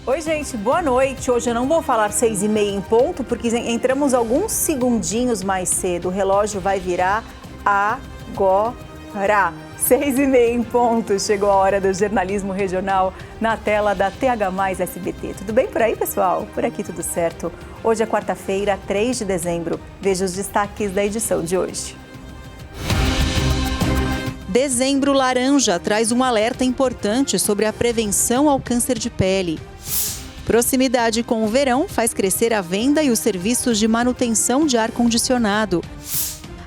Oi, gente, boa noite. Hoje eu não vou falar 6h30 em ponto, porque entramos alguns segundinhos mais cedo. O relógio vai virar agora. 6h30 em ponto. Chegou a hora do jornalismo regional na tela da TH+ SBT. Tudo bem por aí, pessoal? Por aqui tudo certo. Hoje é quarta-feira, 3 de dezembro. Veja os destaques da edição de hoje. Dezembro Laranja traz um alerta importante sobre a prevenção ao câncer de pele. Proximidade com o verão faz crescer a venda e os serviços de manutenção de ar-condicionado.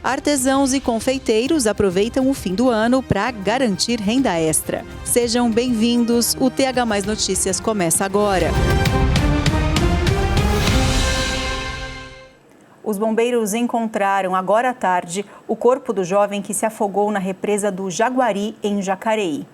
Artesãos e confeiteiros aproveitam o fim do ano para garantir renda extra. Sejam bem-vindos, o TH+ Notícias começa agora. Os bombeiros encontraram agora à tarde o corpo do jovem que se afogou na represa do Jaguari, em Jacareí.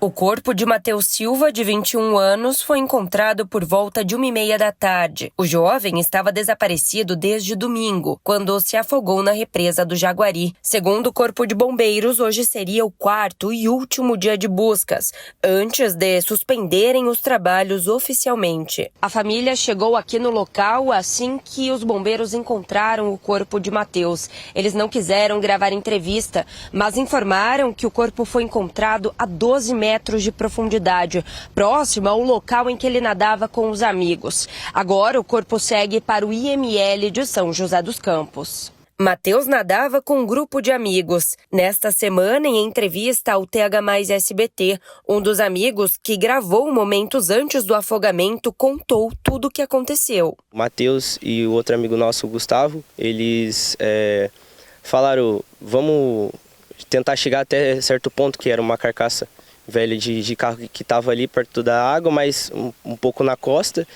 O corpo de Matheus Silva, de 21 anos, foi encontrado por volta de 1h30 da tarde. O jovem estava desaparecido desde domingo, quando se afogou na represa do Jaguari. Segundo o Corpo de Bombeiros, hoje seria o quarto e último dia de buscas, antes de suspenderem os trabalhos oficialmente. A família chegou aqui no local assim que os bombeiros encontraram o corpo de Matheus. Eles não quiseram gravar entrevista, mas informaram que o corpo foi encontrado a 12 metros de profundidade, próximo ao local em que ele nadava com os amigos. Agora o corpo segue para o IML de São José dos Campos. Matheus nadava com um grupo de amigos. Nesta semana, em entrevista ao TH+ SBT, um dos amigos que gravou momentos antes do afogamento contou tudo o que aconteceu. O Matheus e o outro amigo nosso, o Gustavo, eles falaram, vamos tentar chegar até certo ponto, que era uma carcaça velha de carro que estava ali perto da água, mas um pouco na costa.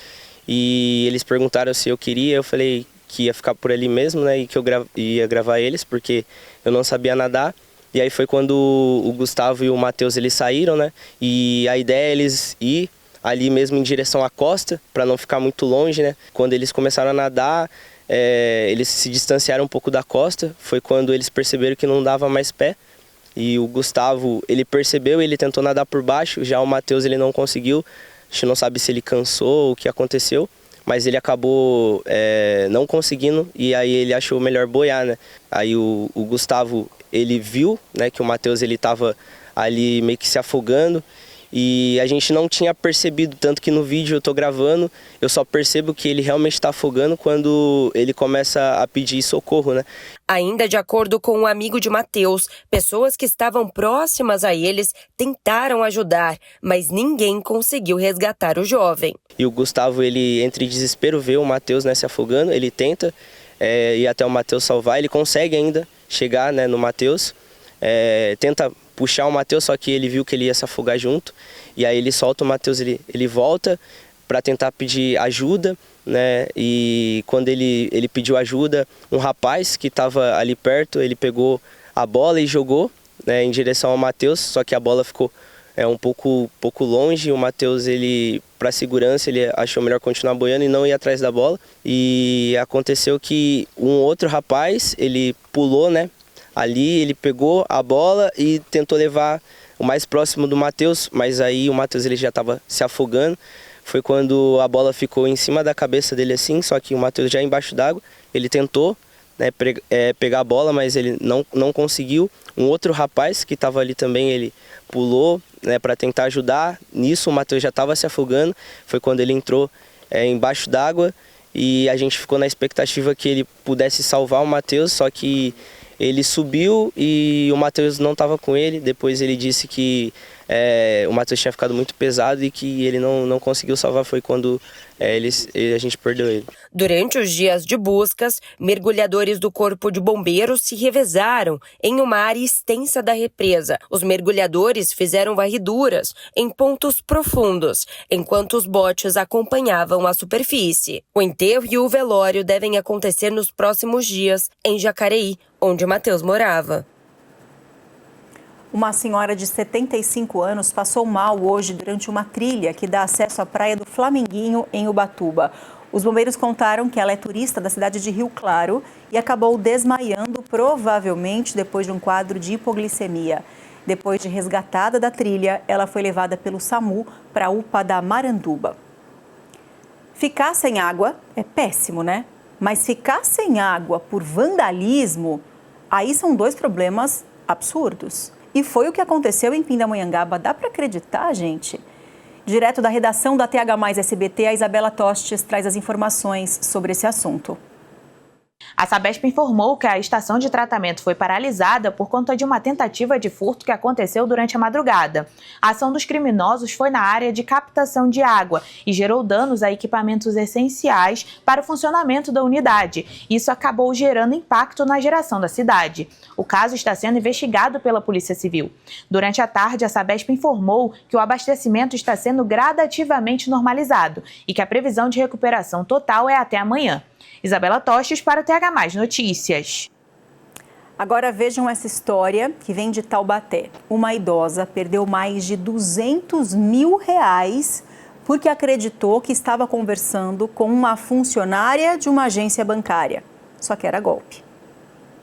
E eles perguntaram se eu queria, eu falei que ia ficar por ali mesmo, né, e que eu ia gravar eles, porque eu não sabia nadar. E aí foi quando o Gustavo e o Matheus, eles saíram, né, e a ideia é eles ir ali mesmo em direção à costa, para não ficar muito longe, né. Quando eles começaram a nadar, eles se distanciaram um pouco da costa, foi quando eles perceberam que não dava mais pé. E o Gustavo, ele percebeu, ele tentou nadar por baixo, já o Matheus ele não conseguiu, a gente não sabe se ele cansou ou o que aconteceu, mas ele acabou não conseguindo e aí ele achou melhor boiar, né? Aí o Gustavo, ele viu, né, que o Matheus ele estava ali meio que se afogando e a gente não tinha percebido, tanto que no vídeo eu tô gravando, eu só percebo que ele realmente está afogando quando ele começa a pedir socorro, né? Ainda de acordo com um amigo de Matheus, pessoas que estavam próximas a eles tentaram ajudar, mas ninguém conseguiu resgatar o jovem. E o Gustavo, ele entra em desespero, vê o Matheus, né, se afogando, ele tenta ir até o Matheus salvar, ele consegue ainda chegar, né, no Matheus, tenta puxar o Matheus, só que ele viu que ele ia se afogar junto, e aí ele solta o Matheus, ele volta para tentar pedir ajuda, né? E quando ele pediu ajuda, um rapaz que estava ali perto, ele pegou a bola e jogou, né, em direção ao Matheus, só que a bola ficou um pouco longe, o Matheus, para segurança, ele achou melhor continuar boiando e não ir atrás da bola, e aconteceu que um outro rapaz, ele pulou, né? Ali ele pegou a bola e tentou levar o mais próximo do Matheus, mas aí o Matheus ele já estava se afogando. Foi quando a bola ficou em cima da cabeça dele assim, só que o Matheus já embaixo d'água. Ele tentou, né, pegar a bola, mas ele não conseguiu. Um outro rapaz que estava ali também, ele pulou, né, para tentar ajudar. Nisso o Matheus já estava se afogando. Foi quando ele entrou embaixo d'água e a gente ficou na expectativa que ele pudesse salvar o Matheus, só que ele subiu e o Matheus não estava com ele. Depois ele disse que o Matheus tinha ficado muito pesado e que ele não conseguiu salvar. Foi quando a gente perdeu ele. Durante os dias de buscas, mergulhadores do Corpo de Bombeiros se revezaram em uma área extensa da represa. Os mergulhadores fizeram varriduras em pontos profundos, enquanto os botes acompanhavam a superfície. O enterro e o velório devem acontecer nos próximos dias em Jacareí, onde Matheus morava. Uma senhora de 75 anos passou mal hoje durante uma trilha que dá acesso à praia do Flamenguinho, em Ubatuba. Os bombeiros contaram que ela é turista da cidade de Rio Claro e acabou desmaiando, provavelmente depois de um quadro de hipoglicemia. Depois de resgatada da trilha, ela foi levada pelo SAMU para a UPA da Maranduba. Ficar sem água é péssimo, né? Mas ficar sem água por vandalismo, aí são dois problemas absurdos. E foi o que aconteceu em Pindamonhangaba. Dá para acreditar, gente? Direto da redação da TH+SBT, a Isabela Tostes traz as informações sobre esse assunto. A Sabesp informou que a estação de tratamento foi paralisada por conta de uma tentativa de furto que aconteceu durante a madrugada. A ação dos criminosos foi na área de captação de água e gerou danos a equipamentos essenciais para o funcionamento da unidade. Isso acabou gerando impacto na geração da cidade. O caso está sendo investigado pela Polícia Civil. Durante a tarde, a Sabesp informou que o abastecimento está sendo gradativamente normalizado e que a previsão de recuperação total é até amanhã. Isabela Tostes para o TH+ Notícias. Agora vejam essa história que vem de Taubaté. Uma idosa perdeu mais de R$200 mil porque acreditou que estava conversando com uma funcionária de uma agência bancária. Só que era golpe.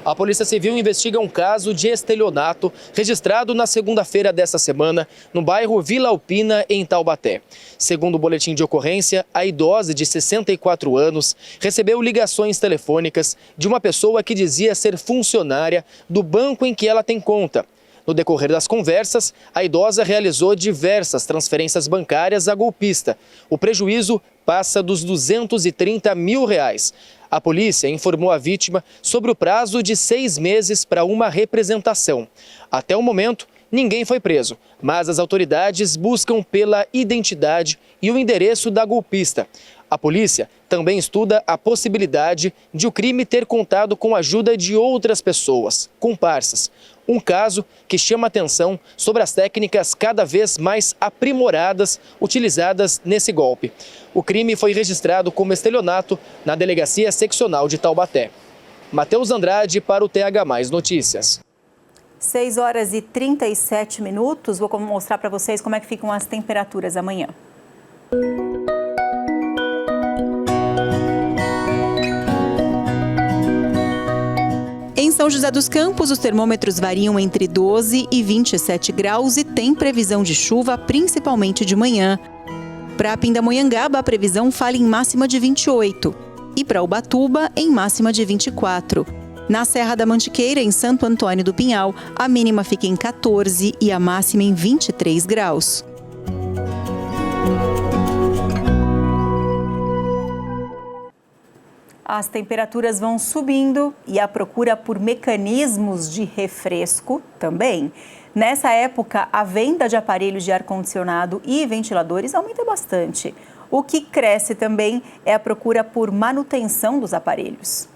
A Polícia Civil investiga um caso de estelionato registrado na segunda-feira dessa semana no bairro Vila Alpina, em Taubaté. Segundo o boletim de ocorrência, a idosa de 64 anos recebeu ligações telefônicas de uma pessoa que dizia ser funcionária do banco em que ela tem conta. No decorrer das conversas, a idosa realizou diversas transferências bancárias à golpista. O prejuízo passa dos R$230 mil. A polícia informou a vítima sobre o prazo de 6 meses para uma representação. Até o momento, ninguém foi preso, mas as autoridades buscam pela identidade e o endereço da golpista. A polícia também estuda a possibilidade de o crime ter contado com a ajuda de outras pessoas, comparsas. Um caso que chama atenção sobre as técnicas cada vez mais aprimoradas utilizadas nesse golpe. O crime foi registrado como estelionato na Delegacia Seccional de Taubaté. Matheus Andrade para o TH+ Notícias. 6h37. Vou mostrar para vocês como é que ficam as temperaturas amanhã. Em São José dos Campos, os termômetros variam entre 12 e 27 graus e tem previsão de chuva, principalmente de manhã. Para Pindamonhangaba, a previsão fala em máxima de 28 e para Ubatuba, em máxima de 24. Na Serra da Mantiqueira, em Santo Antônio do Pinhal, a mínima fica em 14 e a máxima em 23 graus. As temperaturas vão subindo e a procura por mecanismos de refresco também. Nessa época, a venda de aparelhos de ar-condicionado e ventiladores aumenta bastante. O que cresce também é a procura por manutenção dos aparelhos.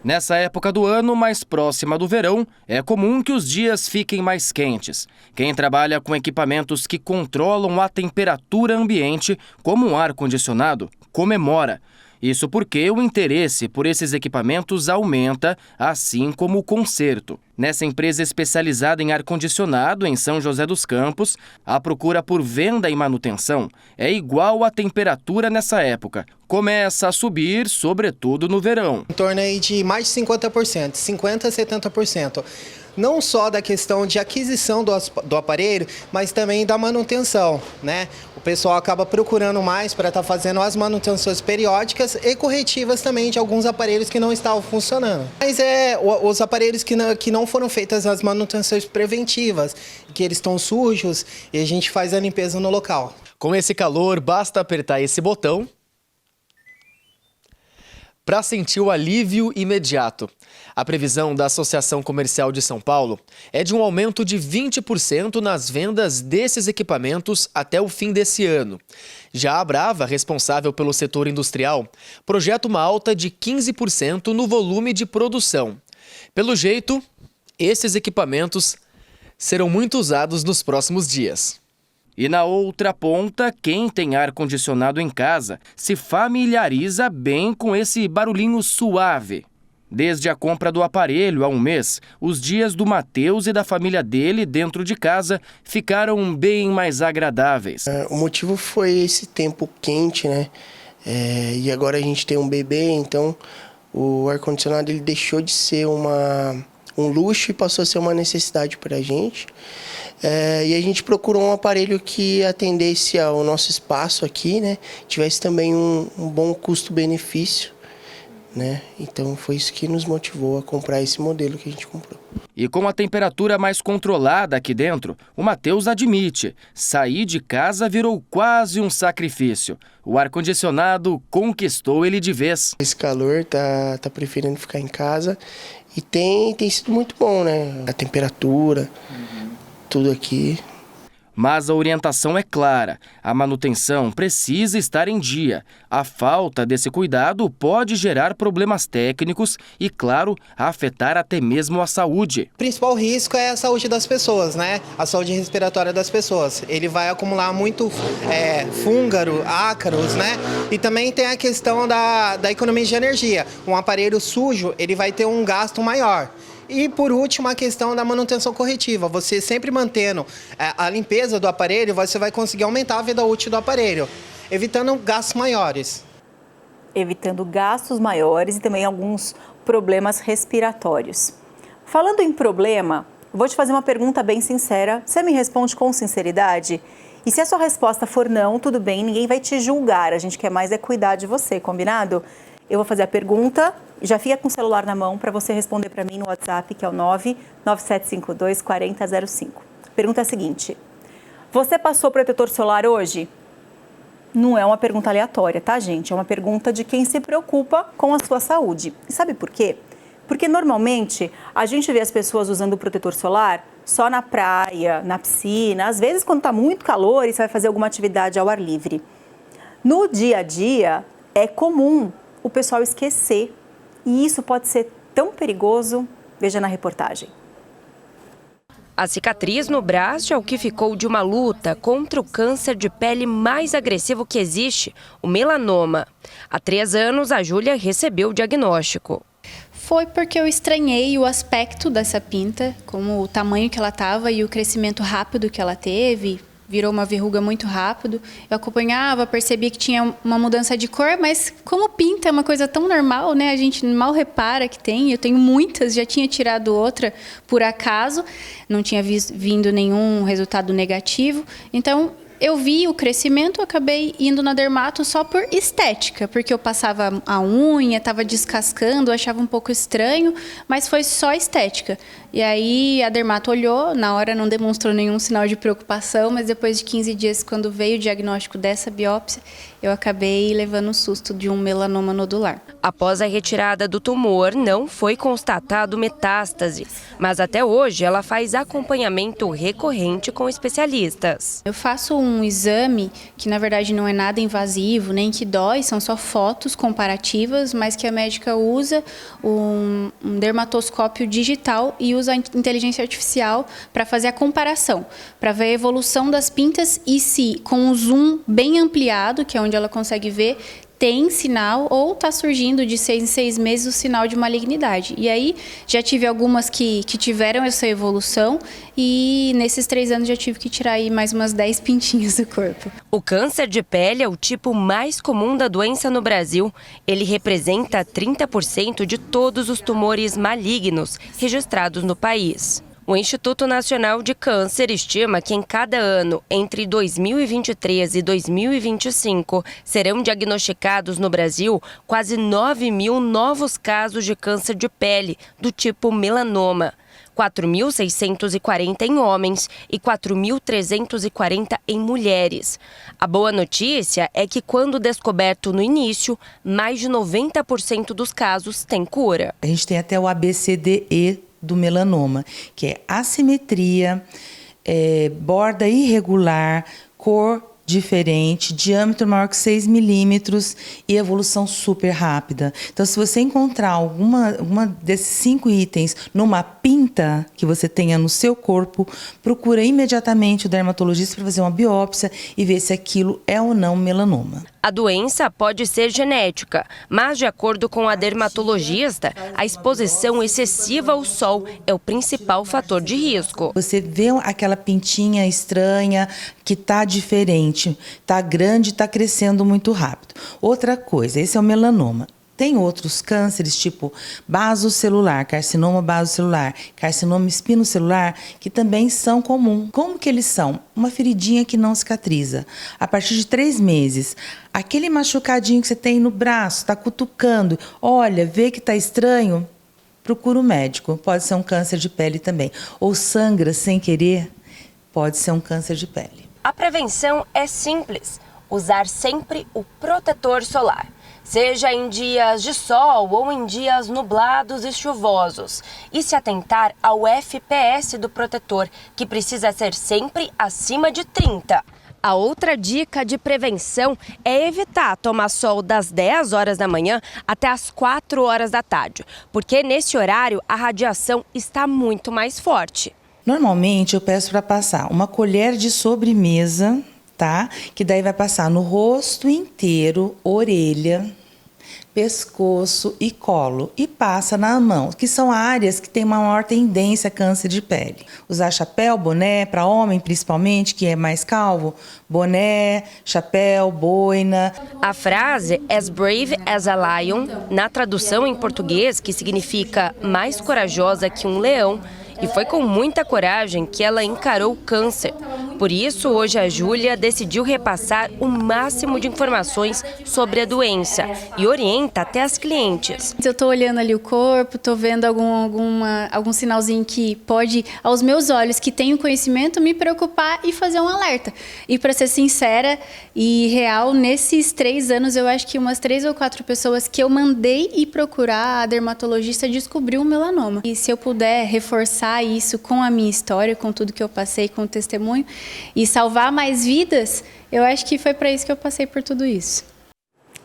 Nessa época do ano, mais próxima do verão, é comum que os dias fiquem mais quentes. Quem trabalha com equipamentos que controlam a temperatura ambiente, como um ar-condicionado, comemora. Isso porque o interesse por esses equipamentos aumenta, assim como o conserto. Nessa empresa especializada em ar-condicionado, em São José dos Campos, a procura por venda e manutenção é igual à temperatura nessa época. Começa a subir, sobretudo no verão. Em torno aí de mais de 50%, 50% a 70%. Não só da questão de aquisição do aparelho, mas também da manutenção, né? O pessoal acaba procurando mais para estar fazendo as manutenções periódicas e corretivas também de alguns aparelhos que não estavam funcionando. Mas os aparelhos que não foram feitas as manutenções preventivas, que eles estão sujos e a gente faz a limpeza no local. Com esse calor, basta apertar esse botão para sentir o alívio imediato. A previsão da Associação Comercial de São Paulo é de um aumento de 20% nas vendas desses equipamentos até o fim desse ano. Já a Brava, responsável pelo setor industrial, projeta uma alta de 15% no volume de produção. Pelo jeito, esses equipamentos serão muito usados nos próximos dias. E na outra ponta, quem tem ar-condicionado em casa se familiariza bem com esse barulhinho suave. Desde a compra do aparelho há um mês, os dias do Matheus e da família dele dentro de casa ficaram bem mais agradáveis. O motivo foi esse tempo quente, né? E agora a gente tem um bebê, então o ar-condicionado ele deixou de ser um luxo e passou a ser uma necessidade para a gente. E a gente procurou um aparelho que atendesse ao nosso espaço aqui, né? Tivesse também um bom custo-benefício, né? Então foi isso que nos motivou a comprar esse modelo que a gente comprou. E com a temperatura mais controlada aqui dentro, o Matheus admite, sair de casa virou quase um sacrifício. O ar-condicionado conquistou ele de vez. Esse calor tá preferindo ficar em casa e tem sido muito bom, né? A temperatura, tudo aqui. Mas a orientação é clara, a manutenção precisa estar em dia. A falta desse cuidado pode gerar problemas técnicos e, claro, afetar até mesmo a saúde. O principal risco é a saúde das pessoas, né? A saúde respiratória das pessoas. Ele vai acumular muito fúngaro, ácaros, né? E também tem a questão da economia de energia. Um aparelho sujo, ele vai ter um gasto maior. E, por último, a questão da manutenção corretiva. Você sempre mantendo a limpeza do aparelho, você vai conseguir aumentar a vida útil do aparelho, evitando gastos maiores. Evitando gastos maiores e também alguns problemas respiratórios. Falando em problema, vou te fazer uma pergunta bem sincera. Você me responde com sinceridade? E se a sua resposta for não, tudo bem, ninguém vai te julgar. A gente quer mais é cuidar de você, combinado? Eu vou fazer a pergunta, já fica com o celular na mão para você responder para mim no WhatsApp, que é o 997524005. A pergunta é a seguinte: você passou protetor solar hoje? Não é uma pergunta aleatória, tá, gente? É uma pergunta de quem se preocupa com a sua saúde. E sabe por quê? Porque normalmente a gente vê as pessoas usando o protetor solar só na praia, na piscina, às vezes quando está muito calor e você vai fazer alguma atividade ao ar livre. No dia a dia é comum o pessoal esquecer. E isso pode ser tão perigoso. Veja na reportagem. A cicatriz no braço é o que ficou de uma luta contra o câncer de pele mais agressivo que existe, o melanoma. Há 3 anos, a Júlia recebeu o diagnóstico. Foi porque eu estranhei o aspecto dessa pinta, como o tamanho que ela estava e o crescimento rápido que ela teve. Virou uma verruga muito rápido. Eu acompanhava, percebi que tinha uma mudança de cor, mas como pinta é uma coisa tão normal, né? A gente mal repara que tem. Eu tenho muitas, já tinha tirado outra por acaso, não tinha vindo nenhum resultado negativo. Então, eu vi o crescimento, acabei indo na dermato só por estética, porque eu passava a unha, estava descascando, eu achava um pouco estranho, mas foi só estética. E aí a dermato olhou, na hora não demonstrou nenhum sinal de preocupação, mas depois de 15 dias, quando veio o diagnóstico dessa biópsia, eu acabei levando um susto de um melanoma nodular. Após a retirada do tumor, não foi constatado metástase, mas até hoje ela faz acompanhamento recorrente com especialistas. Eu faço um exame que na verdade não é nada invasivo, nem que dói, são só fotos comparativas, mas que a médica usa um dermatoscópio digital e usa a inteligência artificial para fazer a comparação, para ver a evolução das pintas e se com um zoom bem ampliado, que é onde ela consegue ver, tem sinal ou está surgindo de 6 em 6 meses o sinal de malignidade. E aí já tive algumas que tiveram essa evolução e nesses 3 anos já tive que tirar aí mais umas 10 pintinhas do corpo. O câncer de pele é o tipo mais comum da doença no Brasil. Ele representa 30% de todos os tumores malignos registrados no país. O Instituto Nacional de Câncer estima que em cada ano, entre 2023 e 2025, serão diagnosticados no Brasil quase 9.000 novos casos de câncer de pele, do tipo melanoma. 4.640 em homens e 4.340 em mulheres. A boa notícia é que, quando descoberto no início, mais de 90% dos casos têm cura. A gente tem até o ABCDE do melanoma, que é assimetria, borda irregular, cor diferente, diâmetro maior que 6 milímetros e evolução super rápida. Então, se você encontrar alguma desses 5 itens numa pinta que você tenha no seu corpo, procura imediatamente o dermatologista para fazer uma biópsia e ver se aquilo é ou não melanoma. A doença pode ser genética, mas de acordo com a dermatologista, a exposição excessiva ao sol é o principal fator de risco. Você vê aquela pintinha estranha que está diferente, está grande, está crescendo muito rápido. Outra coisa, esse é o melanoma. Tem outros cânceres, tipo basocelular, carcinoma basocelular, carcinoma espinocelular, que também são comuns. Como que eles são? Uma feridinha que não cicatriza. A partir de 3 meses, aquele machucadinho que você tem no braço, está cutucando, olha, vê que está estranho, procura o médico. Pode ser um câncer de pele também. Ou sangra sem querer, pode ser um câncer de pele. A prevenção é simples, usar sempre o protetor solar. Seja em dias de sol ou em dias nublados e chuvosos. E se atentar ao FPS do protetor, que precisa ser sempre acima de 30. A outra dica de prevenção é evitar tomar sol das 10 horas da manhã até as 4 horas da tarde, porque nesse horário a radiação está muito mais forte. Normalmente eu peço para passar uma colher de sobremesa, tá? Que daí vai passar no rosto inteiro, orelha, pescoço e colo, e passa na mão, que são áreas que têm uma maior tendência a câncer de pele. Usar chapéu, boné, para homem principalmente, que é mais calvo, boné, chapéu, boina. A frase "as brave as a lion", na tradução em português, que significa mais corajosa que um leão, e foi com muita coragem que ela encarou o câncer. Por isso, hoje a Júlia decidiu repassar o máximo de informações sobre a doença e orienta até as clientes. Eu estou olhando ali o corpo, estou vendo algum sinalzinho que pode, aos meus olhos, que tenho conhecimento, me preocupar e fazer um alerta. E para ser sincera e real, nesses 3 anos, eu acho que umas 3 ou 4 pessoas que eu mandei ir procurar a dermatologista descobriu o melanoma. E se eu puder reforçar isso com a minha história, com tudo que eu passei, com o testemunho, e salvar mais vidas, eu acho que foi para isso que eu passei por tudo isso.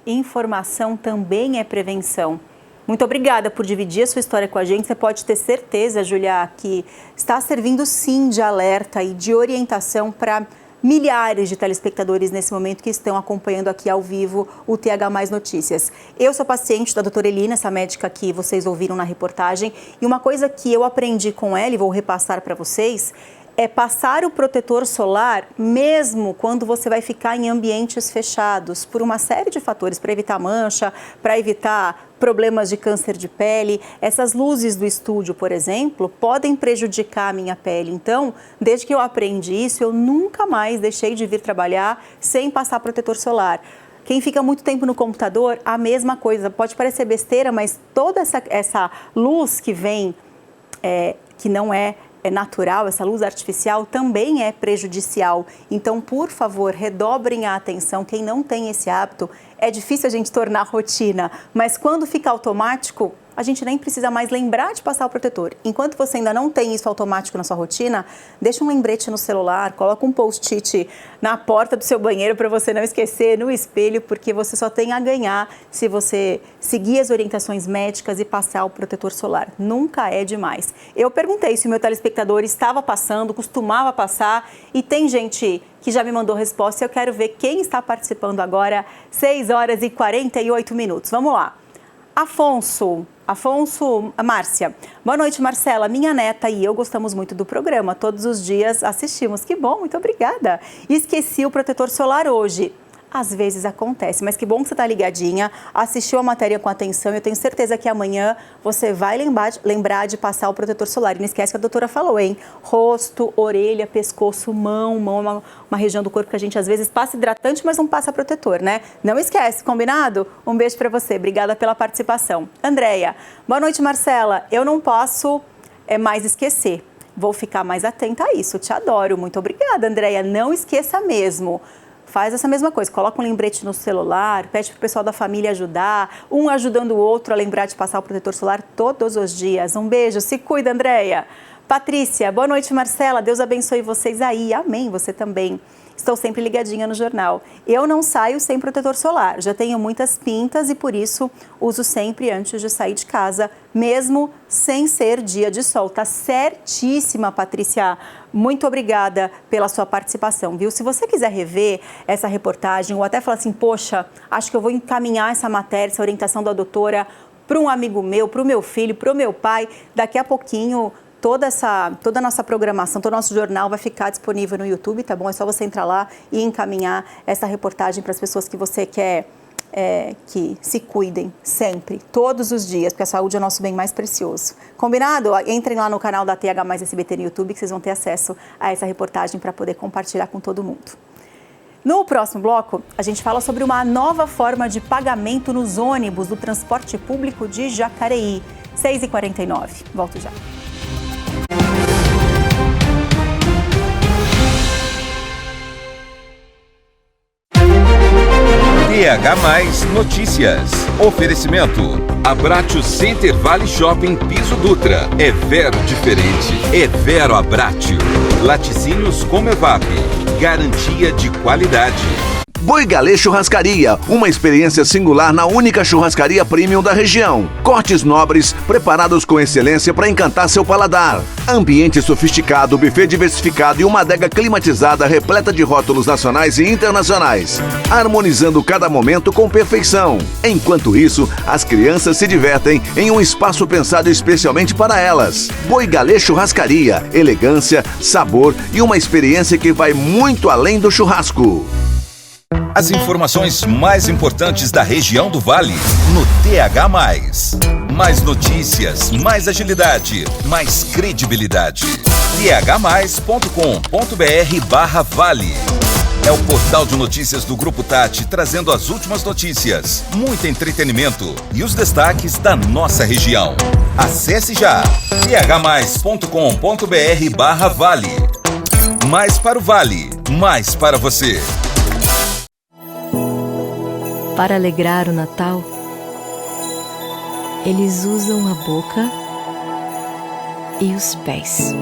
Informação também é prevenção. Muito obrigada por dividir a sua história com a gente. Você pode ter certeza, Júlia, que está servindo sim de alerta e de orientação para milhares de telespectadores nesse momento que estão acompanhando aqui ao vivo o TH Mais Notícias. Eu sou paciente da doutora Elina, essa médica que vocês ouviram na reportagem, e uma coisa que eu aprendi com ela e vou repassar para vocês é passar o protetor solar mesmo quando você vai ficar em ambientes fechados, por uma série de fatores, para evitar mancha, para evitar problemas de câncer de pele. Essas luzes do estúdio, por exemplo, podem prejudicar a minha pele. Então, desde que eu aprendi isso, eu nunca mais deixei de vir trabalhar sem passar protetor solar. Quem fica muito tempo no computador, a mesma coisa. Pode parecer besteira, mas toda essa luz que vem, que não é natural, essa luz artificial também é prejudicial. Então, por favor, redobrem a atenção. Quem não tem esse hábito, é difícil a gente tornar rotina, mas quando fica automático, a gente nem precisa mais lembrar de passar o protetor. Enquanto você ainda não tem isso automático na sua rotina, deixa um lembrete no celular, coloca um post-it na porta do seu banheiro para você não esquecer, no espelho, porque você só tem a ganhar se você seguir as orientações médicas e passar o protetor solar. Nunca é demais. Eu perguntei se o meu telespectador estava passando, costumava passar, e tem gente que já me mandou resposta e eu quero ver quem está participando agora, 6 horas e 48 minutos. Vamos lá. Márcia. Boa noite, Marcela. Minha neta e eu gostamos muito do programa. Todos os dias assistimos. Que bom, muito obrigada. Esqueci o protetor solar hoje. Às vezes acontece, mas que bom que você está ligadinha, assistiu a matéria com atenção. Eu tenho certeza que amanhã você vai lembrar de passar o protetor solar. E não esquece que a doutora falou, hein? Rosto, orelha, pescoço, mão é uma região do corpo que a gente às vezes passa hidratante, mas não passa protetor, né? Não esquece, combinado? Um beijo para você, obrigada pela participação. Andréia, boa noite, Marcela. Eu não posso mais esquecer. Vou ficar mais atenta a isso. Te adoro. Muito obrigada, Andréia. Não esqueça mesmo. Faz essa mesma coisa, coloca um lembrete no celular, pede para o pessoal da família ajudar, um ajudando o outro a lembrar de passar o protetor solar todos os dias. Um beijo, se cuida, Andréia. Patrícia, boa noite, Marcela, Deus abençoe vocês aí, amém, você também. estou sempre ligadinha no jornal. Eu não saio sem protetor solar, já tenho muitas pintas e por isso uso sempre antes de sair de casa, mesmo sem ser dia de sol. Tá certíssima, Patrícia. Muito obrigada pela sua participação, viu? Se você quiser rever essa reportagem ou até falar assim, poxa, acho que eu vou encaminhar essa matéria, essa orientação da doutora para um amigo meu, para o meu filho, para o meu pai, daqui a pouquinho toda a nossa programação, todo o nosso jornal vai ficar disponível no YouTube, tá bom? É só você entrar lá e encaminhar essa reportagem para as pessoas que você quer que se cuidem sempre, todos os dias, porque a saúde é o nosso bem mais precioso. Combinado? Entrem lá no canal da TH Mais SBT no YouTube que vocês vão ter acesso a essa reportagem para poder compartilhar com todo mundo. No próximo bloco, a gente fala sobre uma nova forma de pagamento nos ônibus do transporte público de Jacareí. 6h49. Volto já. TH+ Notícias. Oferecimento. Abratio Center Vale Shopping Piso Dutra. É Vero diferente. É Vero Abratio. Laticínios Comevap. Garantia de qualidade. Boi Galê Churrascaria, uma experiência singular na única churrascaria premium da região. Cortes nobres, preparados com excelência para encantar seu paladar. Ambiente sofisticado, buffet diversificado e uma adega climatizada repleta de rótulos nacionais e internacionais. Harmonizando cada momento com perfeição. Enquanto isso, as crianças se divertem em um espaço pensado especialmente para elas. Boi Galê Churrascaria, elegância, sabor e uma experiência que vai muito além do churrasco. As informações mais importantes da região do Vale no TH+. Mais notícias, mais agilidade, mais credibilidade. th+.com.br/vale. É o portal de notícias do Grupo Tati, trazendo as últimas notícias, muito entretenimento e os destaques da nossa região. Acesse já th+.com.br/vale. Mais para o Vale, mais para você. Para alegrar o Natal, eles usam a boca e os pés.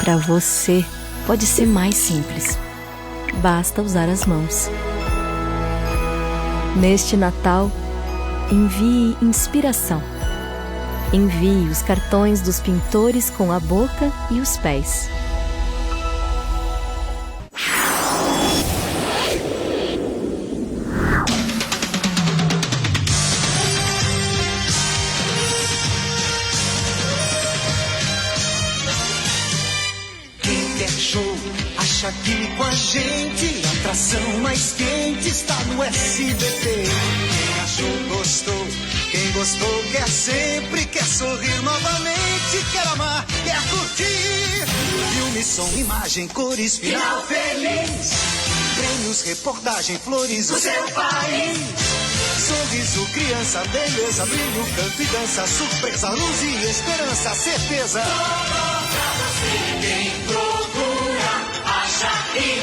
Para você, pode ser mais simples. Basta usar as mãos. Neste Natal, envie inspiração. Envie os cartões dos pintores com a boca e os pés. Aqui com a gente, a atração mais quente está no SBT. Quem achou, gostou. Quem gostou, quer sempre. Quer sorrir novamente. Quer amar, quer curtir. Filme, som, imagem, cores. Final feliz. Prêmios, reportagem, flores. O seu país. Sorriso, criança, beleza. Brilho, canto e dança. Surpresa, luz e esperança. Certeza. Quem procura acha aqui,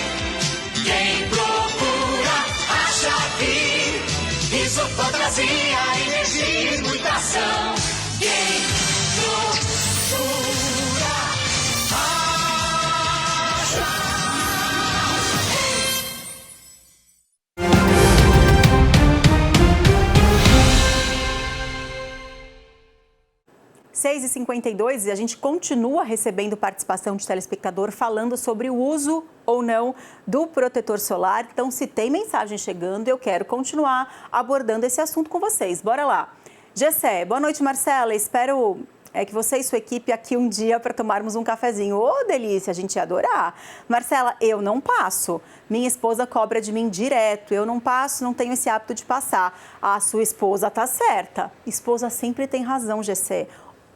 quem procura acha aqui. Riso, fantasia, energia e muita ação. Quem procura acha. 6h52 e a gente continua recebendo participação de telespectador falando sobre o uso ou não do protetor solar. Então, se tem mensagem chegando, eu quero continuar abordando esse assunto com vocês. Bora lá. Gessé, boa noite, Marcela. Espero que você e sua equipe aqui um dia para tomarmos um cafezinho. Ô, delícia, a gente ia adorar. Marcela, eu não passo. Minha esposa cobra de mim direto. Eu não passo, não tenho esse hábito de passar. A sua esposa tá certa. Esposa sempre tem razão, Gessé.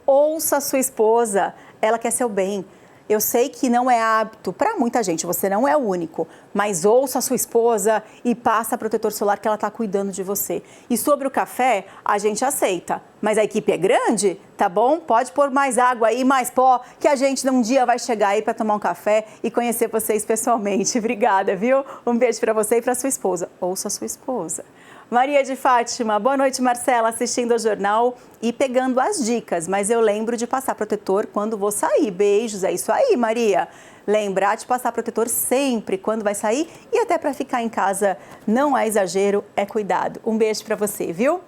Ouça a sua esposa, ela quer seu bem. Eu sei que não é hábito para muita gente, você não é o único, mas ouça a sua esposa e passa protetor solar que ela está cuidando de você. E sobre o café, a gente aceita, mas a equipe é grande, tá bom? Pode pôr mais água aí, mais pó, que a gente um dia vai chegar aí para tomar um café e conhecer vocês pessoalmente. Obrigada, viu? Um beijo para você e para sua esposa. Ouça a sua esposa. Maria de Fátima, boa noite, Marcela, assistindo ao jornal e pegando as dicas, mas eu lembro de passar protetor quando vou sair. Beijos, é isso aí, Maria. Lembrar de passar protetor sempre quando vai sair e até para ficar em casa não há exagero, é cuidado. Um beijo para você, viu?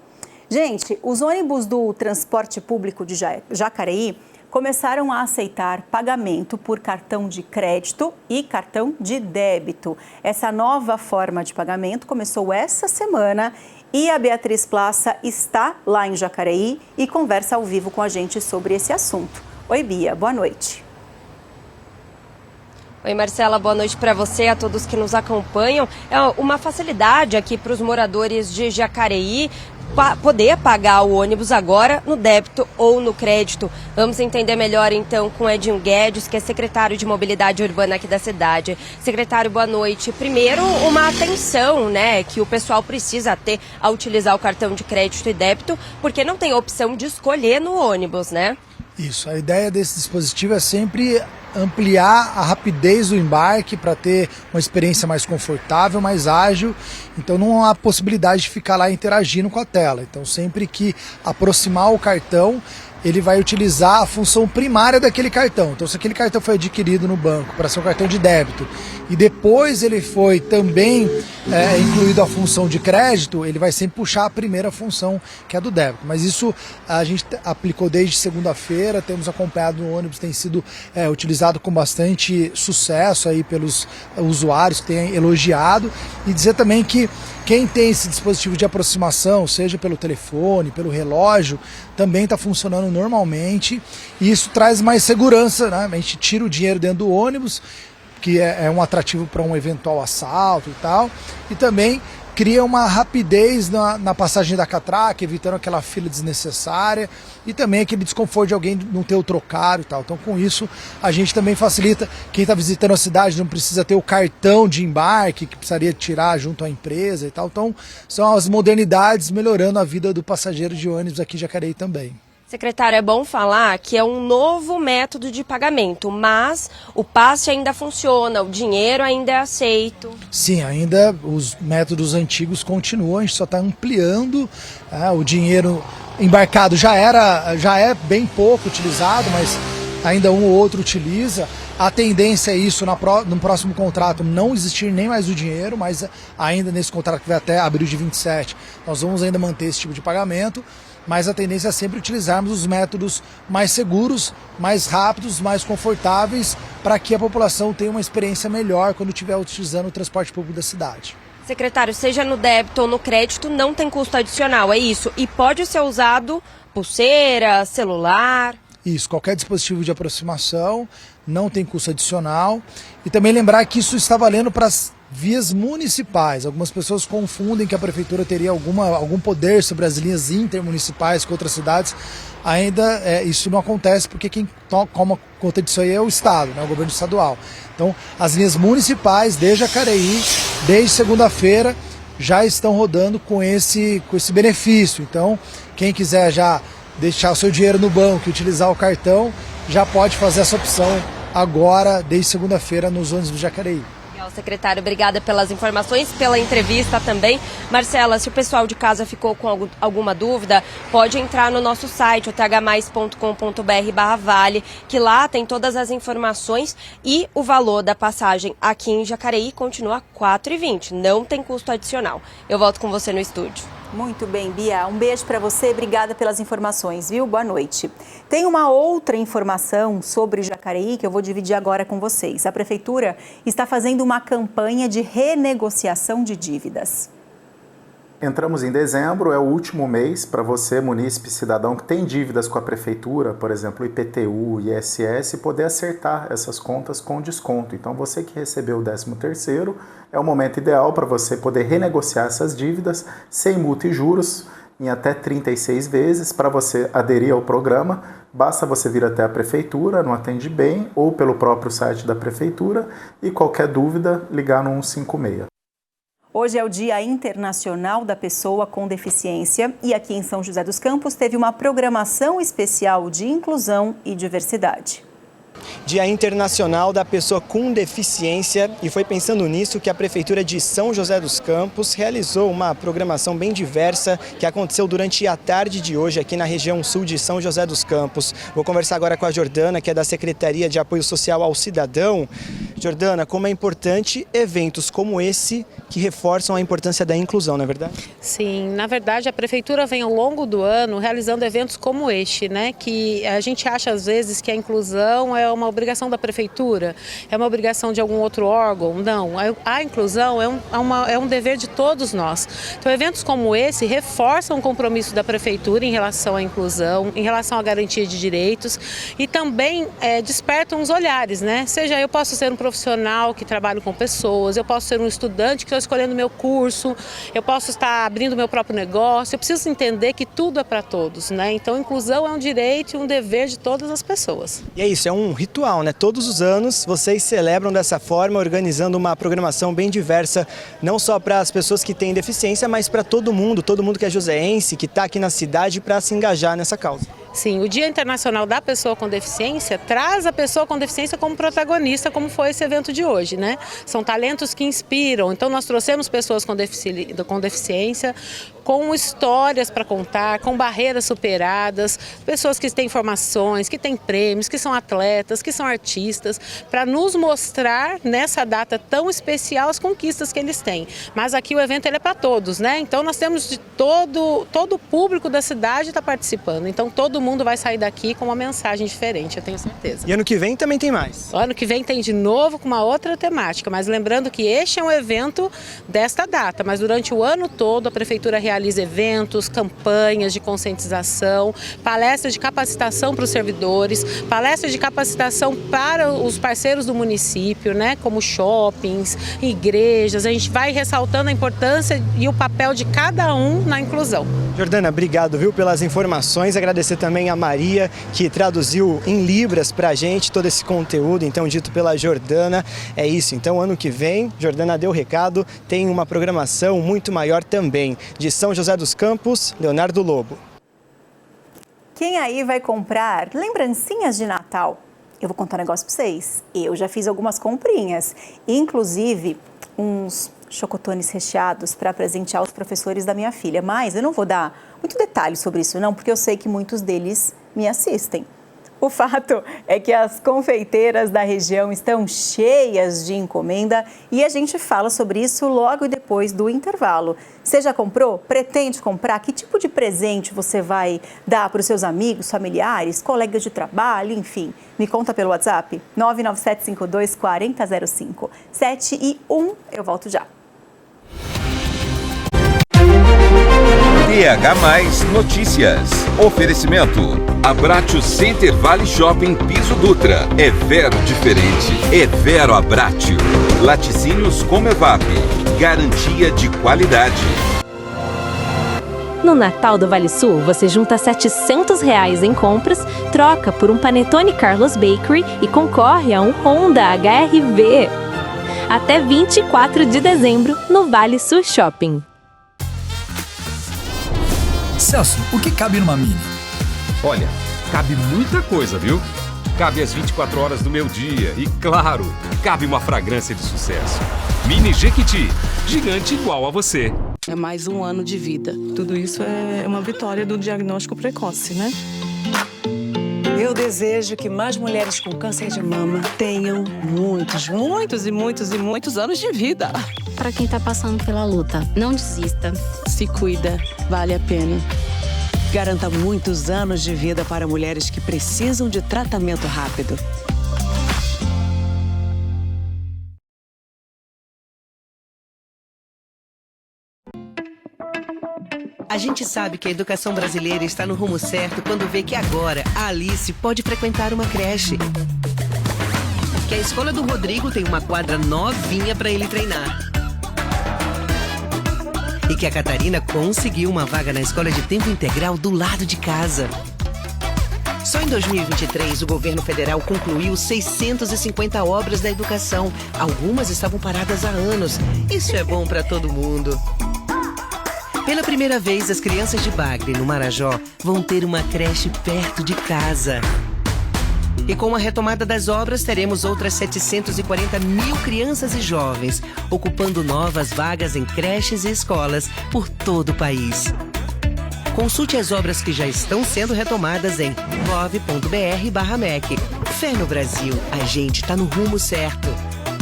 Gente, os ônibus do transporte público de Jacareí começaram a aceitar pagamento por cartão de crédito e cartão de débito. Essa nova forma de pagamento começou essa semana e a Beatriz Plaça está lá em Jacareí e conversa ao vivo com a gente sobre esse assunto. Oi, Bia, boa noite. Oi, Marcela, boa noite para você, a todos que nos acompanham. É uma facilidade aqui para os moradores de Jacareí poder pagar o ônibus agora no débito ou no crédito. Vamos entender melhor então com Edinho Guedes, que é secretário de Mobilidade Urbana aqui da cidade. Secretário, boa noite. Primeiro, uma atenção, né, que o pessoal precisa ter ao utilizar o cartão de crédito e débito, porque não tem opção de escolher no ônibus, né? Isso, a ideia desse dispositivo é sempre ampliar a rapidez do embarque para ter uma experiência mais confortável, mais ágil. Então não há possibilidade de ficar lá interagindo com a tela. Então sempre que aproximar o cartão, ele vai utilizar a função primária daquele cartão. Então se aquele cartão foi adquirido no banco para ser um cartão de débito e depois ele foi também incluído a função de crédito, ele vai sempre puxar a primeira função, que é a do débito. Mas isso a gente aplicou desde segunda-feira, temos acompanhado no ônibus, tem sido utilizado com bastante sucesso aí pelos usuários que têm elogiado. E dizer também que quem tem esse dispositivo de aproximação, seja pelo telefone, pelo relógio, também está funcionando normalmente e isso traz mais segurança, né? A gente tira o dinheiro dentro do ônibus, que é um atrativo para um eventual assalto e tal, e também cria uma rapidez na passagem da catraca, evitando aquela fila desnecessária e também aquele desconforto de alguém não ter o trocado e tal. Então com isso a gente também facilita, quem está visitando a cidade não precisa ter o cartão de embarque que precisaria tirar junto à empresa e tal. Então são as modernidades melhorando a vida do passageiro de ônibus aqui em Jacareí também. Secretário, é bom falar que é um novo método de pagamento, mas o passe ainda funciona, o dinheiro ainda é aceito. Sim, ainda os métodos antigos continuam, a gente só está ampliando. O dinheiro embarcado já é bem pouco utilizado, mas ainda um ou outro utiliza. A tendência é isso, no próximo contrato não existir nem mais o dinheiro, mas ainda nesse contrato que vai até abril de 27, nós vamos ainda manter esse tipo de pagamento. Mas a tendência é sempre utilizarmos os métodos mais seguros, mais rápidos, mais confortáveis, para que a população tenha uma experiência melhor quando estiver utilizando o transporte público da cidade. Secretário, seja no débito ou no crédito, não tem custo adicional, é isso? E pode ser usado pulseira, celular? Isso, qualquer dispositivo de aproximação, não tem custo adicional. E também lembrar que isso está valendo para as vias municipais. Algumas pessoas confundem que a prefeitura teria algum poder sobre as linhas intermunicipais com outras cidades. Ainda isso não acontece porque quem toma conta disso aí é o Estado, né, o governo estadual. Então as linhas municipais de Jacareí, desde segunda-feira, já estão rodando com esse benefício. Então quem quiser já deixar o seu dinheiro no banco e utilizar o cartão, já pode fazer essa opção agora, desde segunda-feira, nos ônibus do Jacareí. Secretário, obrigada pelas informações, pela entrevista também. Marcela, se o pessoal de casa ficou com alguma dúvida, pode entrar no nosso site, o thmais.com.br/vale, que lá tem todas as informações e o valor da passagem aqui em Jacareí continua R$4,20, não tem custo adicional. Eu volto com você no estúdio. Muito bem, Bia. Um beijo para você. Obrigada pelas informações, viu? Boa noite. Tem uma outra informação sobre Jacareí que eu vou dividir agora com vocês. A Prefeitura está fazendo uma campanha de renegociação de dívidas. Entramos em dezembro, é o último mês para você, munícipe, cidadão que tem dívidas com a Prefeitura, por exemplo, IPTU, ISS, poder acertar essas contas com desconto. Então você que recebeu o 13º, é o momento ideal para você poder renegociar essas dívidas sem multa e juros em até 36 vezes. Para você aderir ao programa, basta você vir até a Prefeitura, no Atende Bem ou pelo próprio site da Prefeitura e qualquer dúvida, ligar no 156. Hoje é o Dia Internacional da Pessoa com Deficiência e aqui em São José dos Campos teve uma programação especial de inclusão e diversidade. Dia Internacional da Pessoa com Deficiência, e foi pensando nisso que a Prefeitura de São José dos Campos realizou uma programação bem diversa que aconteceu durante a tarde de hoje aqui na região sul de São José dos Campos. Vou conversar agora com a Jordana, que é da Secretaria de Apoio Social ao Cidadão. Jordana, como é importante eventos como esse que reforçam a importância da inclusão, não é verdade? Sim, na verdade a Prefeitura vem ao longo do ano realizando eventos como este, né? Que a gente acha às vezes que a inclusão é uma obrigação da Prefeitura, é uma obrigação de algum outro órgão. Não, a inclusão é um dever de todos nós. Então eventos como esse reforçam o compromisso da Prefeitura em relação à inclusão, em relação à garantia de direitos e também despertam os olhares, né? Seja eu posso ser um profissional que trabalho com pessoas, eu posso ser um estudante que estou escolhendo meu curso, eu posso estar abrindo meu próprio negócio, eu preciso entender que tudo é para todos, né? Então inclusão é um direito e um dever de todas as pessoas. E é isso, é um ritual, né? Todos os anos vocês celebram dessa forma, organizando uma programação bem diversa, não só para as pessoas que têm deficiência, mas para todo mundo que é joseense, que está aqui na cidade para se engajar nessa causa. Sim, o Dia Internacional da Pessoa com Deficiência traz a pessoa com deficiência como protagonista, como foi esse evento de hoje, né? São talentos que inspiram, então nós trouxemos pessoas com deficiência, com histórias para contar, com barreiras superadas, pessoas que têm formações, que têm prêmios, que são atletas, que são artistas, para nos mostrar nessa data tão especial as conquistas que eles têm. Mas aqui o evento ele é para todos, né? Então nós temos de todo o público da cidade está participando, então todo mundo vai sair daqui com uma mensagem diferente, eu tenho certeza. E ano que vem também tem mais? Ano que vem tem de novo com uma outra temática, mas lembrando que este é um evento desta data, mas durante o ano todo a Prefeitura realiza eventos, campanhas de conscientização, palestras de capacitação para os servidores, palestras de capacitação para os parceiros do município, né, como shoppings, igrejas. A gente vai ressaltando a importância e o papel de cada um na inclusão. Jordana, obrigado, viu, pelas informações. Agradecer também a Maria, que traduziu em libras para a gente todo esse conteúdo, então, dito pela Jordana. É isso, então, ano que vem, Jordana deu o recado, tem uma programação muito maior também. De São José dos Campos, Leonardo Lobo. Quem aí vai comprar lembrancinhas de Natal? Eu vou contar um negócio para vocês. Eu já fiz algumas comprinhas, inclusive uns chocotones recheados para presentear os professores da minha filha. Mas eu não vou dar muito detalhe sobre isso não, porque eu sei que muitos deles me assistem. O fato é que as confeiteiras da região estão cheias de encomenda e a gente fala sobre isso logo depois do intervalo. Você já comprou? Pretende comprar? Que tipo de presente você vai dar para os seus amigos, familiares, colegas de trabalho, enfim? Me conta pelo WhatsApp 997524005. 7 e 1, eu volto já. DH+ Notícias. Oferecimento. Abratio Center Vale Shopping Piso Dutra. É Vero diferente. É Vero Abratio. Laticínios Comevap. Garantia de qualidade. No Natal do Vale Sul, você junta R$700 em compras, troca por um Panetone Carlos Bakery e concorre a um Honda HR-V. Até 24 de dezembro no Vale Sul Shopping. Celso, o que cabe numa Mini? Olha, cabe muita coisa, viu? Cabe as 24 horas do meu dia e, claro, cabe uma fragrância de sucesso. Mini Jequiti, gigante igual a você. É mais um ano de vida. Tudo isso é uma vitória do diagnóstico precoce, né? Eu desejo que mais mulheres com câncer de mama tenham muitos anos de vida. Para quem está passando pela luta, não desista. Se cuida, vale a pena. Garanta muitos anos de vida para mulheres que precisam de tratamento rápido. A gente sabe que a educação brasileira está no rumo certo quando vê que agora a Alice pode frequentar uma creche. Que a escola do Rodrigo tem uma quadra novinha para ele treinar. E que a Catarina conseguiu uma vaga na escola de tempo integral do lado de casa. Só em 2023, o governo federal concluiu 650 obras da educação. Algumas estavam paradas há anos. Isso é bom para todo mundo. Pela primeira vez, as crianças de Bagre, no Marajó, vão ter uma creche perto de casa. E com a retomada das obras, teremos outras 740 mil crianças e jovens, ocupando novas vagas em creches e escolas por todo o país. Consulte as obras que já estão sendo retomadas em gov.br/MEC. Fé no Brasil, a gente está no rumo certo.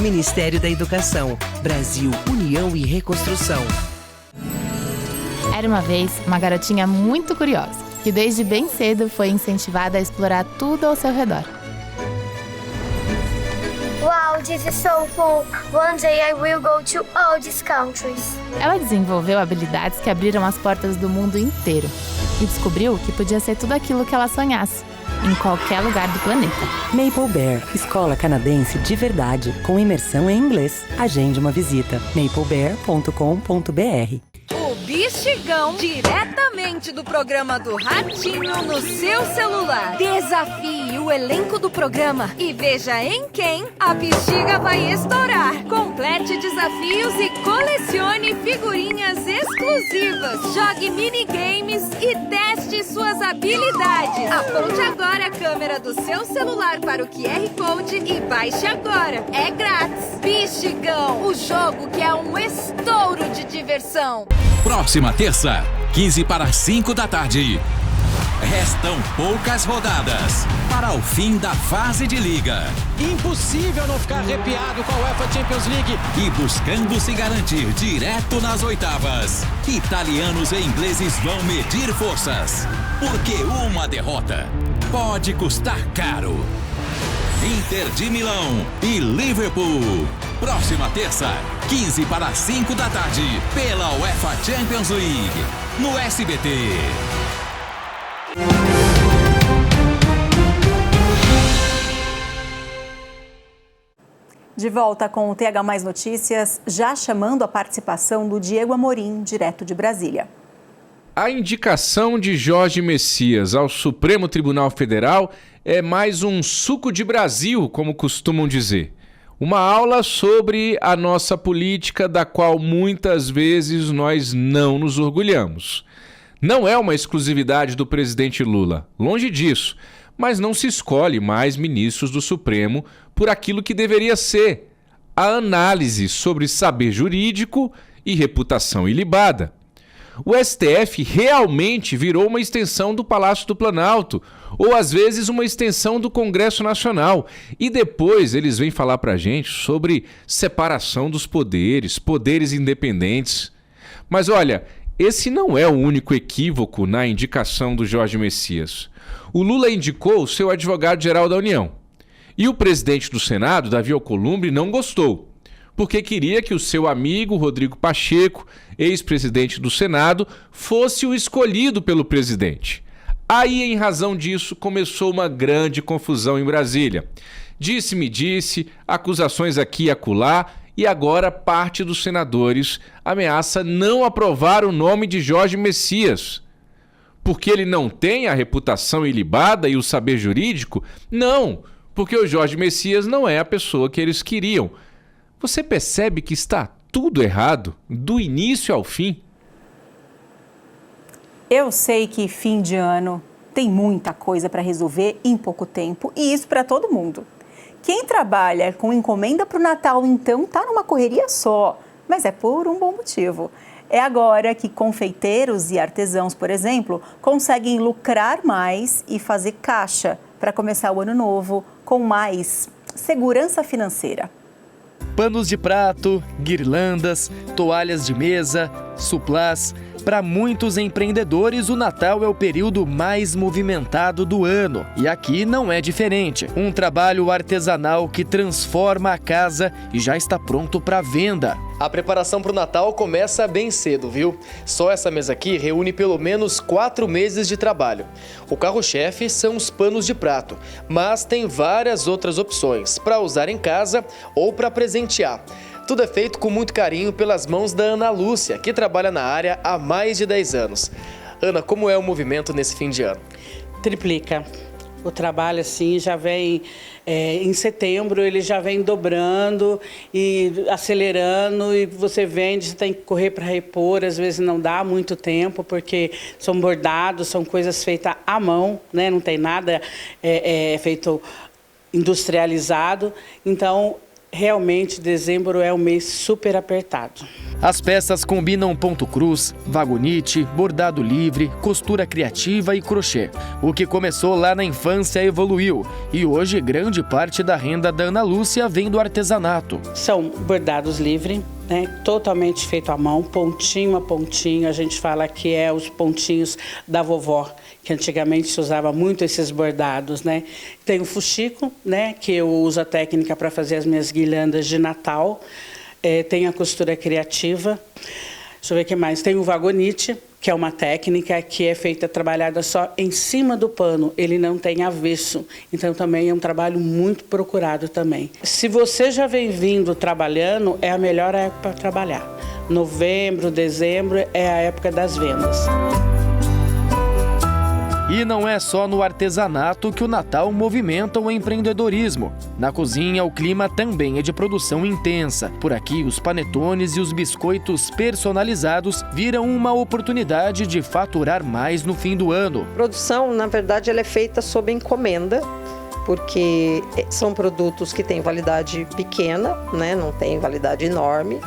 Ministério da Educação, Brasil, União e Reconstrução. Era uma vez uma garotinha muito curiosa, que desde bem cedo foi incentivada a explorar tudo ao seu redor. Wow, this is so cool. One day I will go to all these countries. Ela desenvolveu habilidades que abriram as portas do mundo inteiro e descobriu que podia ser tudo aquilo que ela sonhasse, em qualquer lugar do planeta. Maple Bear, escola canadense de verdade, com imersão em inglês. Agende uma visita. maplebear.com.br. O Bexigão, diretamente do programa do Ratinho no seu celular. Desafie o elenco do programa e veja em quem a bexiga vai estourar. Complete desafios e colecione figurinhas exclusivas. Jogue minigames e teste suas habilidades. Aponte agora a câmera do seu celular para o QR Code e baixe agora. É grátis. Bexigão, o jogo que é um estouro de diversão. Próxima terça, 4:45 da tarde. Restam poucas rodadas para o fim da fase de liga. Impossível não ficar arrepiado com a UEFA Champions League. E buscando se garantir direto nas oitavas, italianos e ingleses vão medir forças. Porque uma derrota pode custar caro. Inter de Milão e Liverpool. Próxima terça, 4:45 da tarde, pela UEFA Champions League, no SBT. De volta com o TH Mais Notícias, já chamando a participação do Diego Amorim, direto de Brasília. A indicação de Jorge Messias ao Supremo Tribunal Federal é mais um suco de Brasil, como costumam dizer. Uma aula sobre a nossa política, da qual muitas vezes nós não nos orgulhamos. Não é uma exclusividade do presidente Lula, longe disso, mas não se escolhe mais ministros do Supremo por aquilo que deveria ser a análise sobre saber jurídico e reputação ilibada. O STF realmente virou uma extensão do Palácio do Planalto, ou às vezes uma extensão do Congresso Nacional. E depois eles vêm falar pra gente sobre separação dos poderes, poderes independentes. Mas olha, esse não é o único equívoco na indicação do Jorge Messias. O Lula indicou o seu advogado-geral da União. E o presidente do Senado, Davi Alcolumbre, não gostou, porque queria que o seu amigo Rodrigo Pacheco, ex-presidente do Senado, fosse o escolhido pelo presidente. Aí, em razão disso, começou uma grande confusão em Brasília. Disse-me-disse, acusações aqui e acolá, e agora parte dos senadores ameaça não aprovar o nome de Jorge Messias. Porque ele não tem a reputação ilibada e o saber jurídico? Não, porque o Jorge Messias não é a pessoa que eles queriam. Você percebe que está tudo errado, do início ao fim? Eu sei que fim de ano tem muita coisa para resolver em pouco tempo, e isso para todo mundo. Quem trabalha com encomenda para o Natal, então, está numa correria só, mas é por um bom motivo. É agora que confeiteiros e artesãos, por exemplo, conseguem lucrar mais e fazer caixa para começar o ano novo com mais segurança financeira. Panos de prato, guirlandas, toalhas de mesa, suplás. Para muitos empreendedores, o Natal é o período mais movimentado do ano. E aqui não é diferente. Um trabalho artesanal que transforma a casa e já está pronto para venda. A preparação para o Natal começa bem cedo, viu? Só essa mesa aqui reúne pelo menos 4 meses de trabalho. O carro-chefe são os panos de prato, mas tem várias outras opções para usar em casa ou para presentear. Tudo é feito com muito carinho pelas mãos da Ana Lúcia, que trabalha na área há mais de 10 anos. Ana, como é o movimento nesse fim de ano? Triplica. O trabalho, assim, já vem em setembro, ele já vem dobrando e acelerando, e você vende, você tem que correr para repor, às vezes não dá muito tempo, porque são bordados, são coisas feitas à mão, né? Não tem nada feito industrializado. Então, realmente, dezembro é um mês super apertado. As peças combinam ponto cruz, vagonite, bordado livre, costura criativa e crochê. O que começou lá na infância evoluiu e hoje grande parte da renda da Ana Lúcia vem do artesanato. São bordados livres, né, totalmente feito à mão, pontinho a pontinho. A gente fala que é os pontinhos da vovó, que antigamente se usava muito esses bordados, né? Tem o fuxico, né, que eu uso a técnica para fazer as minhas guirlandas de Natal. Tem a costura criativa. Deixa eu ver o que mais. Tem o vagonite, que é uma técnica que é feita, trabalhada só em cima do pano. Ele não tem avesso. Então, também é um trabalho muito procurado também. Se você já vem vindo trabalhando, é a melhor época para trabalhar. Novembro, dezembro é a época das vendas. E não é só no artesanato que o Natal movimenta o empreendedorismo. Na cozinha, o clima também é de produção intensa. Por aqui, os panetones e os biscoitos personalizados viram uma oportunidade de faturar mais no fim do ano. A produção, na verdade, ela é feita sob encomenda, porque são produtos que têm validade pequena, né? Não tem validade enorme.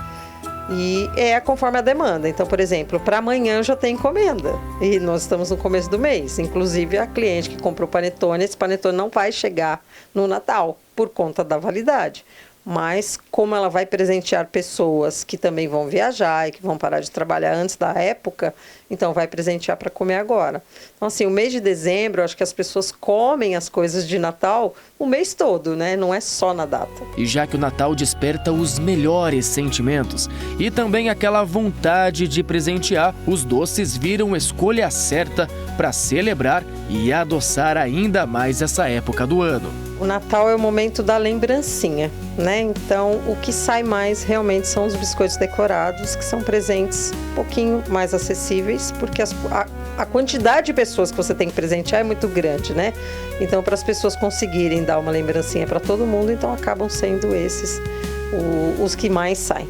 E é conforme a demanda. Então, por exemplo, para amanhã já tem encomenda. E nós estamos no começo do mês. Inclusive, a cliente que comprou panetone, esse panetone não vai chegar no Natal por conta da validade. Mas, como ela vai presentear pessoas que também vão viajar e que vão parar de trabalhar antes da época, então vai presentear para comer agora. Então, assim, o mês de dezembro, eu acho que as pessoas comem as coisas de Natal o mês todo, né? Não é só na data. E já que o Natal desperta os melhores sentimentos e também aquela vontade de presentear, os doces viram escolha certa para celebrar e adoçar ainda mais essa época do ano. O Natal é o momento da lembrancinha, né? Então, o que sai mais realmente são os biscoitos decorados, que são presentes um pouquinho mais acessíveis, porque a quantidade de pessoas que você tem que presentear é muito grande, né? Então, para as pessoas conseguirem dar uma lembrancinha para todo mundo, então acabam sendo esses os que mais saem.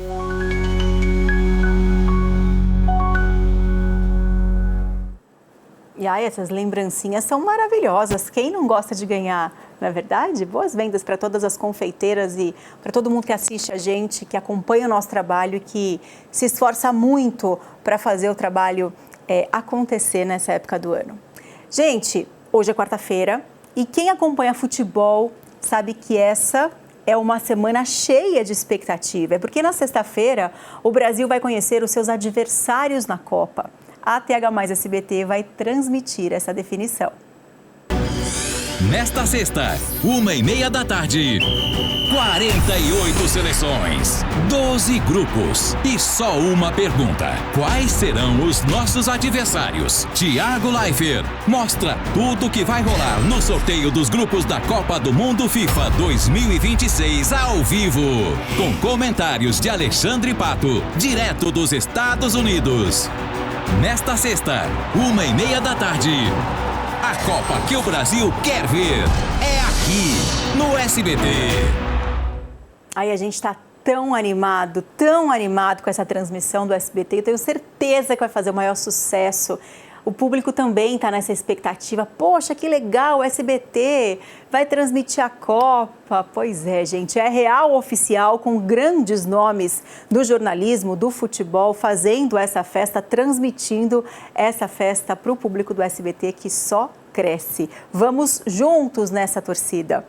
E essas lembrancinhas são maravilhosas. Quem não gosta de ganhar, não é verdade? Boas vendas para todas as confeiteiras e para todo mundo que assiste a gente, que acompanha o nosso trabalho e que se esforça muito para fazer o trabalho acontecer nessa época do ano. Gente, hoje é quarta-feira e quem acompanha futebol sabe que essa é uma semana cheia de expectativa. É porque na sexta-feira o Brasil vai conhecer os seus adversários na Copa. A TH+ SBT vai transmitir essa definição. Nesta sexta, 1h30 da tarde, 48 seleções, 12 grupos e só uma pergunta. Quais serão os nossos adversários? Thiago Leifert mostra tudo o que vai rolar no sorteio dos grupos da Copa do Mundo FIFA 2026 ao vivo. Com comentários de Alexandre Pato, direto dos Estados Unidos. Nesta sexta, 1h30 da tarde, a Copa que o Brasil quer ver é aqui, no SBT. Aí a gente está tão animado com essa transmissão do SBT. Eu tenho certeza que vai fazer o maior sucesso. O público também está nessa expectativa. Poxa, que legal, o SBT vai transmitir a Copa. Pois é, gente, é real oficial, com grandes nomes do jornalismo, do futebol, fazendo essa festa, transmitindo essa festa para o público do SBT, que só cresce. Vamos juntos nessa torcida.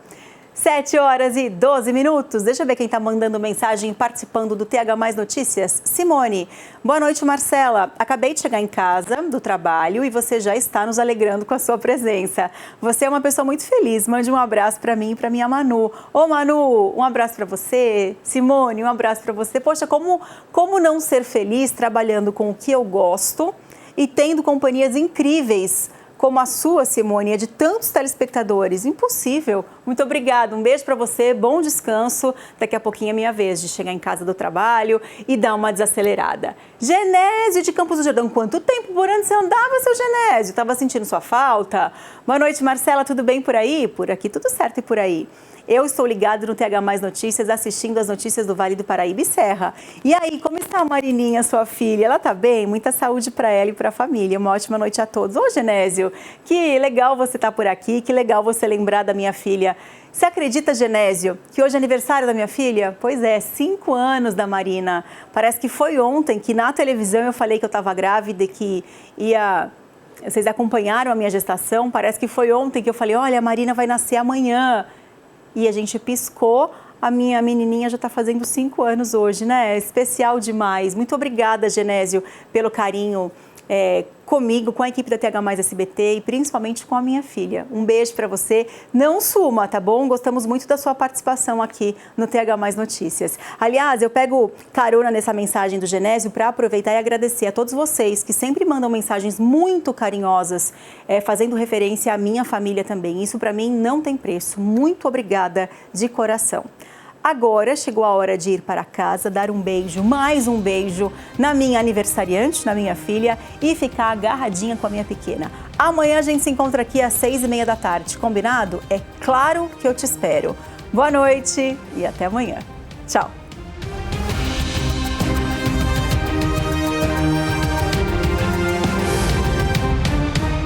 7h12. Deixa eu ver quem está mandando mensagem, participando do TH+ Notícias. Simone, boa noite, Marcela. Acabei de chegar em casa do trabalho e você já está nos alegrando com a sua presença. Você é uma pessoa muito feliz. Mande um abraço para mim e para minha Manu. Ô, Manu, um abraço para você. Simone, um abraço para você. Poxa, como não ser feliz trabalhando com o que eu gosto e tendo companhias incríveis como a sua, Simone, é de tantos telespectadores. Impossível. Muito obrigada. Um beijo para você, bom descanso. Daqui a pouquinho é minha vez de chegar em casa do trabalho e dar uma desacelerada. Genésio de Campos do Jordão, quanto tempo por onde você andava, seu Genésio? Estava sentindo sua falta? Boa noite, Marcela, tudo bem por aí? Por aqui tudo certo e por aí. Eu estou ligado no TH Mais Notícias, assistindo as notícias do Vale do Paraíba e Serra. E aí, como está a Marininha, sua filha? Ela está bem? Muita saúde para ela e para a família. Uma ótima noite a todos. Ô, Genésio, que legal você estar por aqui, que legal você lembrar da minha filha. Você acredita, Genésio, que hoje é aniversário da minha filha? Pois é, 5 anos da Marina. Parece que foi ontem que na televisão eu falei que eu estava grávida e que ia... Vocês acompanharam a minha gestação? Parece que foi ontem que eu falei, olha, a Marina vai nascer amanhã. E a gente piscou, a minha menininha já está fazendo 5 anos hoje, né? Especial demais. Muito obrigada, Genésio, pelo carinho comigo, com a equipe da TH Mais SBT e principalmente com a minha filha. Um beijo para você. Não suma, tá bom? Gostamos muito da sua participação aqui no TH Mais Notícias. Aliás, eu pego carona nessa mensagem do Genésio para aproveitar e agradecer a todos vocês que sempre mandam mensagens muito carinhosas, fazendo referência à minha família também. Isso para mim não tem preço. Muito obrigada de coração. Agora chegou a hora de ir para casa, dar um beijo, mais um beijo na minha aniversariante, na minha filha e ficar agarradinha com a minha pequena. Amanhã a gente se encontra aqui às 6h30 da tarde, combinado? É claro que eu te espero. Boa noite e até amanhã. Tchau!